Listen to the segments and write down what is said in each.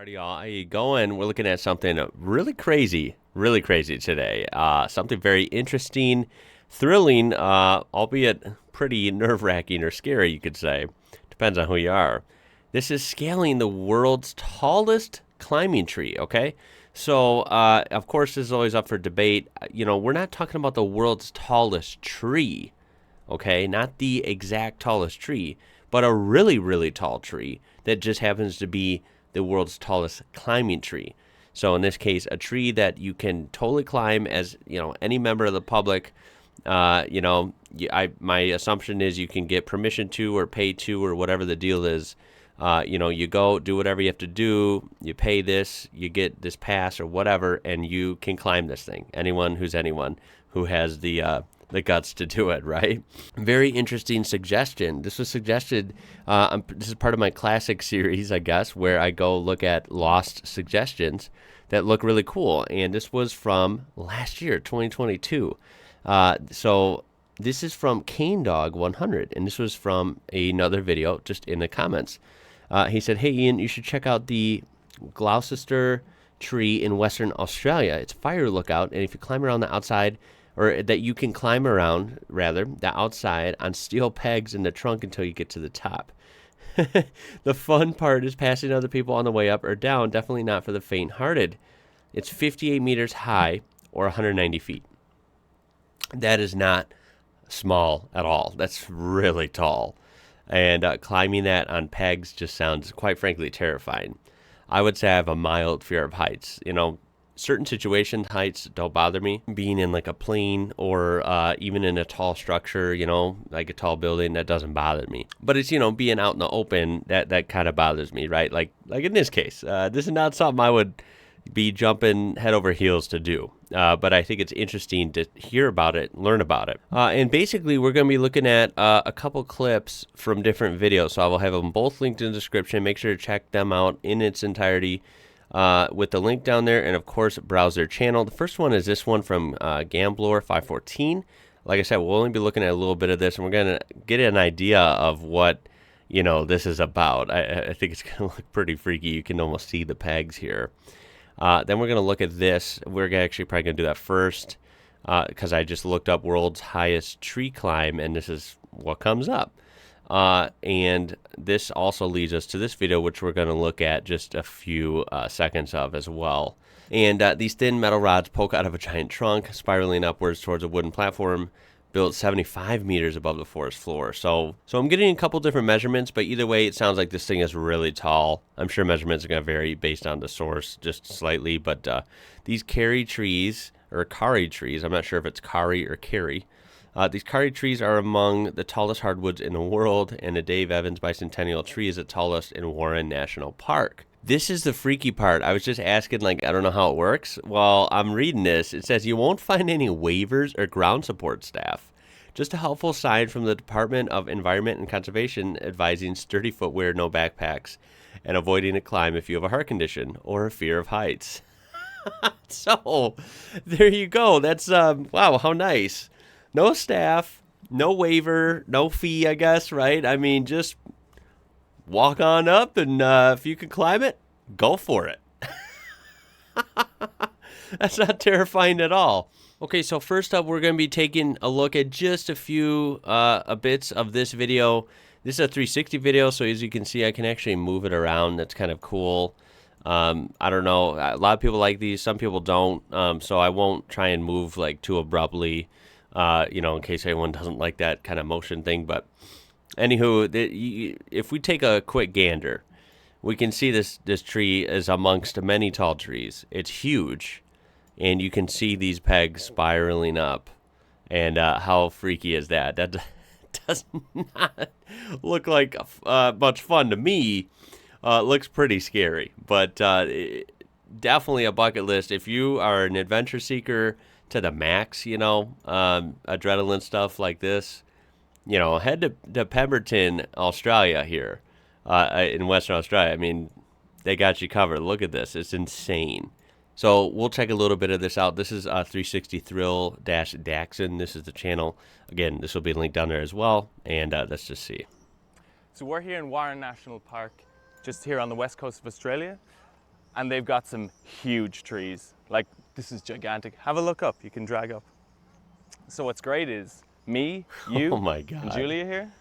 Alrighty, y'all. How you going? We're looking at something really crazy today. Something very interesting, thrilling, albeit pretty nerve-wracking or scary, you could say. Depends on who you are. This is scaling the world's tallest climbing tree, okay? So, of course, this is always up for debate. You know, we're not talking about the world's tallest tree, okay? Not the exact tallest tree, but a really, really tall tree that just happens to be the world's tallest climbing tree. So in this case, a tree that you can totally climb as, you know, any member of the public. My assumption is you can get permission to or pay to or whatever the deal is. You go do whatever you have to do. You pay this, you get this pass or whatever, and you can climb this thing. Anyone who has the guts to do it, right? Very interesting suggestion. This was suggested, this is part of my classic series, I guess, where I go look at lost suggestions that look really cool. And this was from last year, 2022. So this is from CaneDog100, and this was from another video just in the comments. He said, "Hey, Ian, you should check out the Gloucester tree in Western Australia. It's fire lookout, and if you climb around the outside, or that you can climb around, rather, the outside on steel pegs in the trunk until you get to the top. The fun part is passing other people on the way up or down, definitely not for the faint-hearted. It's 58 meters high, or 190 feet. That is not small at all. That's really tall. And climbing that on pegs just sounds, quite frankly, terrifying. I would say I have a mild fear of heights. You know, certain situations, heights don't bother me. Being in like a plane or even in a tall structure, you know, like a tall building, that doesn't bother me. But it's, you know, being out in the open, that kind of bothers me, right? Like in this case, this is not something I would be jumping head over heels to do. But I think it's interesting to hear about it, learn about it. And basically, we're going to be looking at a couple clips from different videos. So I will have them both linked in the description. Make sure to check them out in its entirety with the link down there. And, of course, browse their channel. The first one is this one from Gambler514. Like I said, we'll only be looking at a little bit of this, and we're going to get an idea of what, you know, this is about. I think it's going to look pretty freaky. You can almost see the pegs here. Then we're going to look at this. We're actually probably going to do that first because I just looked up world's highest tree climb, and this is what comes up. And this also leads us to this video, which we're going to look at just a few seconds of as well. And these thin metal rods poke out of a giant trunk, spiraling upwards towards a wooden platform built 75 meters above the forest floor. So I'm getting a couple different measurements, but either way, it sounds like this thing is really tall. I'm sure measurements are going to vary based on the source just slightly, but these Kari trees, or Kari trees, I'm not sure if it's Kari or Kari. These Kari trees are among the tallest hardwoods in the world, and the Dave Evans bicentennial tree is the tallest in Warren National Park. This is the freaky part. I was just asking, like, I don't know how it works. Well, I'm reading this. It says you won't find any waivers or ground support staff. Just a helpful sign from the Department of Environment and Conservation advising sturdy footwear, no backpacks, and avoiding a climb if you have a heart condition or a fear of heights. So, there you go. That's, wow, how nice. No staff, no waiver, no fee, I guess, right? I mean, just walk on up, and if you can climb it, go for it. That's not terrifying at all. Okay, so first up, we're going to be taking a look at just a few bits of this video. This is a 360 video, so as you can see, I can actually move it around. That's kind of cool. I don't know. A lot of people like these. Some people don't, so I won't try and move like too abruptly, in case anyone doesn't like that kind of motion thing. But anywho, if we take a quick gander, we can see this tree is amongst many tall trees. It's huge, and you can see these pegs spiraling up. And how freaky is that? That does not look like much fun to me. Looks pretty scary, but definitely a bucket list. If you are an adventure seeker to the max, adrenaline stuff like this, head to Pemberton, Australia here, in Western Australia. I mean, they got you covered. Look at this. It's insane. So we'll check a little bit of this out. This is 360 Thrill-Daxon. This is the channel. Again, this will be linked down there as well. And let's just see. So we're here in Warren National Park, just here on the west coast of Australia. And they've got some huge trees. Like, this is gigantic. Have a look up, you can drag up. So what's great is me, you, Oh my God. and Julia here,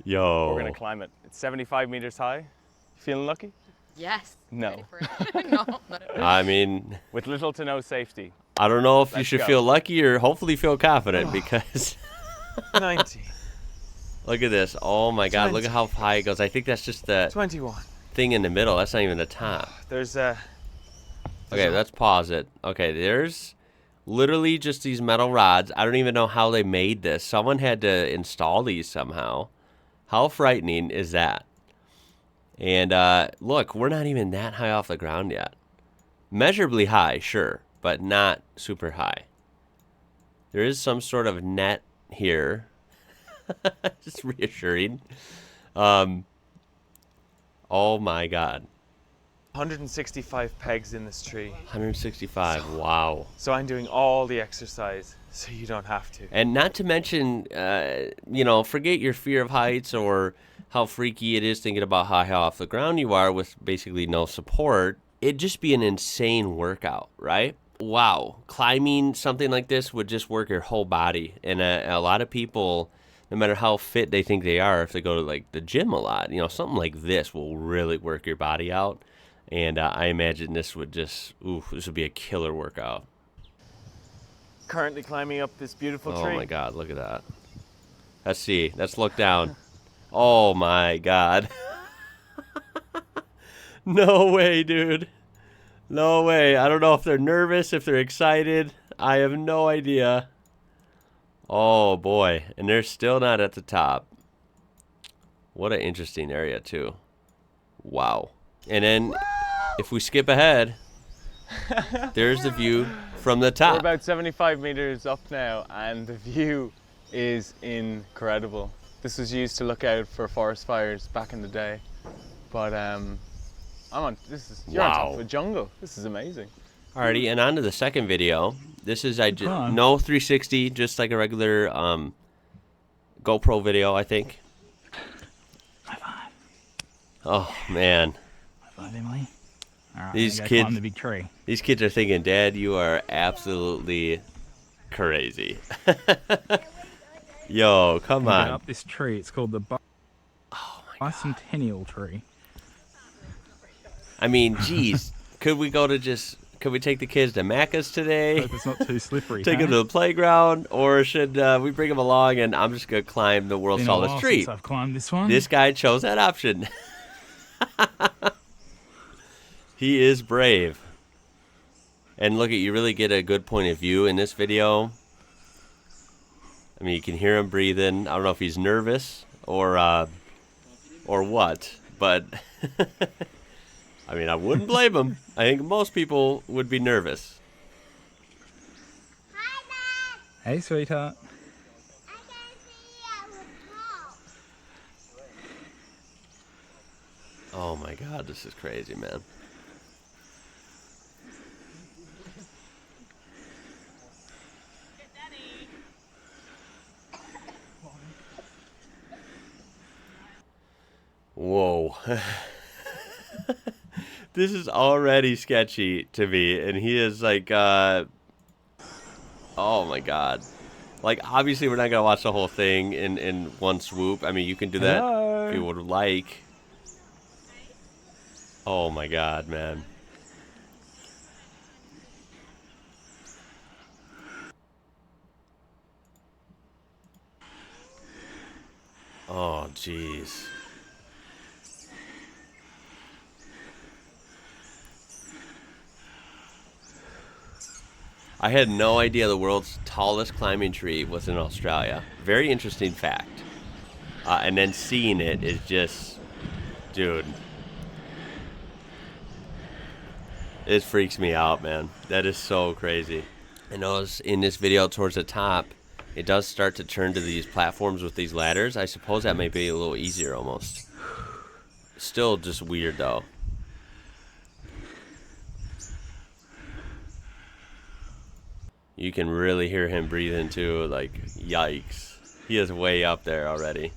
Yo. we're gonna climb it. It's 75 meters high. You feeling lucky? Yes. No. Ready for it. No, not at all. I mean, With little to no safety. I don't know if you Let's should go. feel lucky or hopefully feel confident because 90, look at this. Oh my God, look 20. at how high it goes. I think that's just the 21. thing in the middle. That's not even the top. There's Okay, let's pause it. Okay, there's literally just these metal rods. I don't even know how they made this. Someone had to install these somehow. How frightening is that? And look, we're not even that high off the ground yet. Measurably high, sure, but not super high. There is some sort of net here. Just reassuring. Oh my God. 165 pegs in this tree. 165, wow. So I'm doing all the exercise so you don't have to. And not to mention, you know, forget your fear of heights or how freaky it is thinking about how high off the ground you are with basically no support. It'd just be an insane workout, right? Wow. Climbing something like this would just work your whole body. And a lot of people, no matter how fit they think they are, if they go to like the gym a lot, you know, something like this will really work your body out. And I imagine this would just, this would be a killer workout. Currently climbing up this beautiful tree. Oh my God, look at that. Let's see, let's look down. Oh my God. No way, dude. No way. I don't know if they're nervous, if they're excited. I have no idea. Oh boy, and they're still not at the top. What an interesting area too. Wow. And then if we skip ahead, there's the view from the We're top. about 75 meters up now and the view is incredible. This was used to look out for forest fires back in the day. But you're on top of a jungle. This is amazing. Alrighty, and on to the second video. This is no 360, just like a regular GoPro video, I think. High five. Oh man. High five, Emily. All right, These I'm gonna go kids- climb the big tree. These kids are thinking, Dad, you are absolutely crazy. Yo, come I'm gonna on. go up this tree. It's called the bicentennial tree. I mean, geez, could we take the kids to Macca's today? Hope it's not too slippery. Take them to the playground, or should we bring them along and I'm just gonna climb the world's Been a while tallest tree? since I've climbed this one. This guy chose that option. He is brave. And look, you really get a good point of view in this video. I mean, you can hear him breathing. I don't know if he's nervous or what, but I mean, I wouldn't blame him. I think most people would be nervous. Hey, sweetheart. Oh my God, this is crazy, man. Whoa. This is already sketchy to me, and he is like, oh my God. Like, obviously we're not going to watch the whole thing in one swoop. I mean, you can do that if you would like. Oh my God, man. Oh, jeez. I had no idea the world's tallest climbing tree was in Australia. Very interesting fact. And then seeing it is just, dude. It freaks me out, man. That is so crazy. I notice in this video towards the top, it does start to turn to these platforms with these ladders. I suppose that may be a little easier almost. Still just weird though. You can really hear him breathing too, like, yikes. He is way up there already.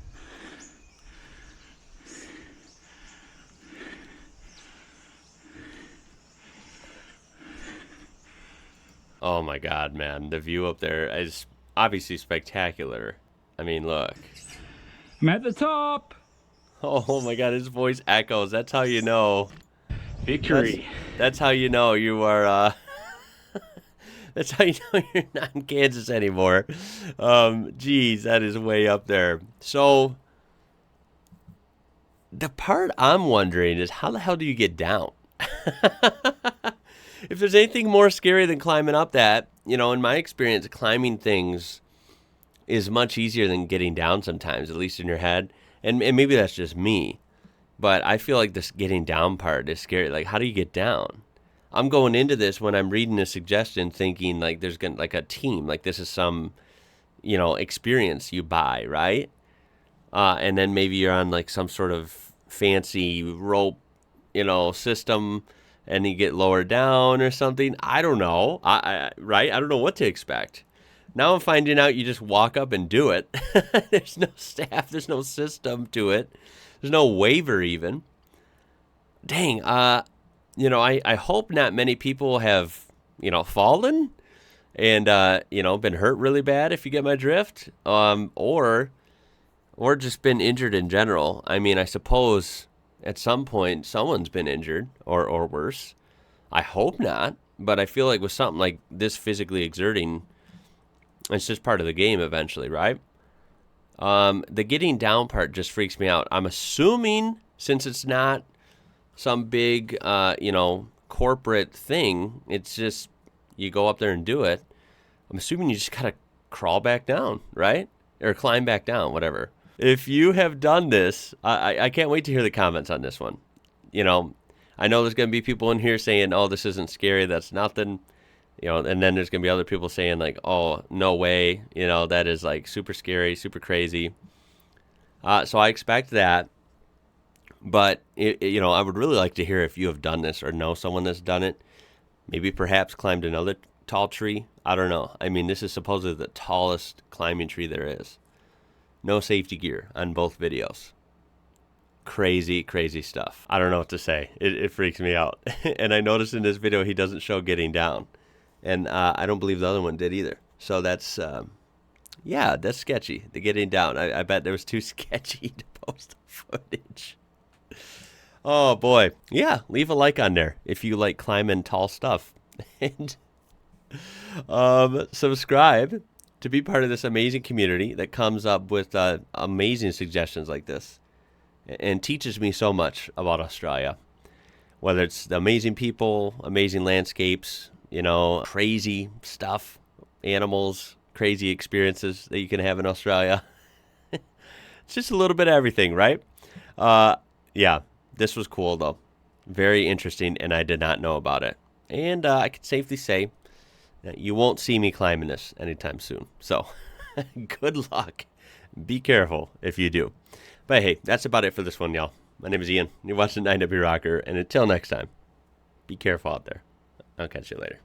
Oh my God, man. The view up there is obviously spectacular. I mean, look. I'm at the top. Oh my God, his voice echoes. That's how you know. Victory. That's how you know you are, that's how you know you're not in Kansas anymore. Geez, that is way up there. So, the part I'm wondering is how the hell do you get down? If there's anything more scary than climbing up that, you know, in my experience, climbing things is much easier than getting down sometimes, at least in your head. And maybe that's just me. But I feel like this getting down part is scary. Like, how do you get down? I'm going into this when I'm reading a suggestion thinking like there's gonna like a team, like this is some, you know, experience you buy, right? And then maybe you're on like some sort of fancy rope, you know, system, and you get lowered down or something. I don't know. Right? I don't know what to expect. Now I'm finding out you just walk up and do it. There's no staff. There's no system to it. There's no waiver even. Dang. You know, I hope not many people have, you know, fallen and, you know, been hurt really bad, if you get my drift, or just been injured in general. I mean, I suppose at some point someone's been injured or worse. I hope not, but I feel like with something like this physically exerting, it's just part of the game eventually, right? The getting down part just freaks me out. I'm assuming since it's not some big, you know, corporate thing, it's just you go up there and do it. I'm assuming you just gotta crawl back down, right? Or climb back down, whatever. If you have done this, I can't wait to hear the comments on this one. You know, I know there's going to be people in here saying, oh, this isn't scary, that's nothing. You know, and then there's going to be other people saying like, oh, no way. You know, that is like super scary, super crazy. So I expect that. But, you know, I would really like to hear if you have done this or know someone that's done it. Maybe perhaps climbed another tall tree. I don't know. I mean, this is supposedly the tallest climbing tree there is. No safety gear on both videos. Crazy, crazy stuff. I don't know what to say. It freaks me out. And I noticed in this video he doesn't show getting down. And I don't believe the other one did either. So that's, yeah, that's sketchy. The getting down. I bet there was too sketchy to post footage. Oh, boy. Yeah, leave a like on there if you like climbing tall stuff. And subscribe to be part of this amazing community that comes up with amazing suggestions like this and teaches me so much about Australia. Whether it's the amazing people, amazing landscapes, you know, crazy stuff, animals, crazy experiences that you can have in Australia. It's just a little bit of everything, right? Yeah, this was cool, though. Very interesting, and I did not know about it. And I can safely say you won't see me climbing this anytime soon. So, good luck. Be careful if you do. But hey, that's about it for this one, y'all. My name is Ian. You're watching IWrocker, and until next time, be careful out there. I'll catch you later.